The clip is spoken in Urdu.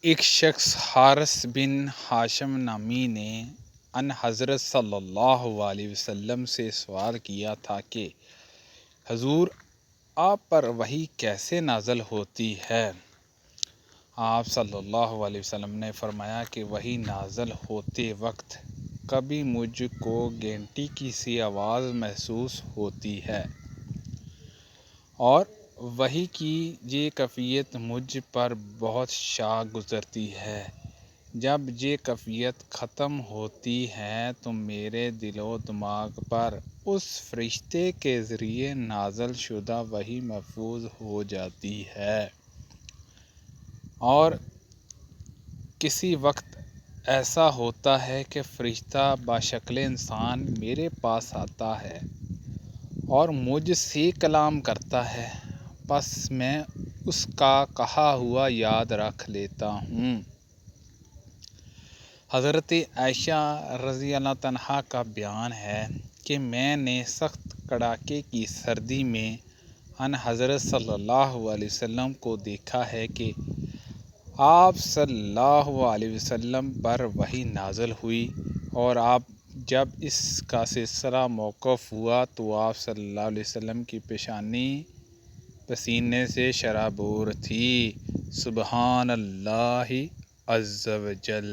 ایک شخص حارث بن ہاشم نامی نے ان حضرت صلی اللہ علیہ وسلم سے سوال کیا تھا کہ حضور آپ پر وحی کیسے نازل ہوتی ہے؟ آپ صلی اللہ علیہ وسلم نے فرمایا کہ وحی نازل ہوتے وقت کبھی مجھ کو گھنٹی کی سی آواز محسوس ہوتی ہے اور وحی کی یہ کیفیت مجھ پر بہت شاہ گزرتی ہے۔ جب یہ کیفیت ختم ہوتی ہے تو میرے دل و دماغ پر اس فرشتے کے ذریعے نازل شدہ وحی محفوظ ہو جاتی ہے، اور کسی وقت ایسا ہوتا ہے کہ فرشتہ بشکل انسان میرے پاس آتا ہے اور مجھ سے کلام کرتا ہے، پس میں اس کا کہا ہوا یاد رکھ لیتا ہوں۔ حضرت عائشہ رضی اللہ عنہا کا بیان ہے کہ میں نے سخت کڑاکے کی سردی میں ان حضرت صلی اللہ علیہ وسلم کو دیکھا ہے کہ آپ صلی اللہ علیہ وسلم پر وحی نازل ہوئی، اور آپ جب اس کا سلسلہ موقوف ہوا تو آپ صلی اللہ علیہ وسلم کی پیشانی پسینے سے شرابور تھی۔ سبحان اللہ عز و جل۔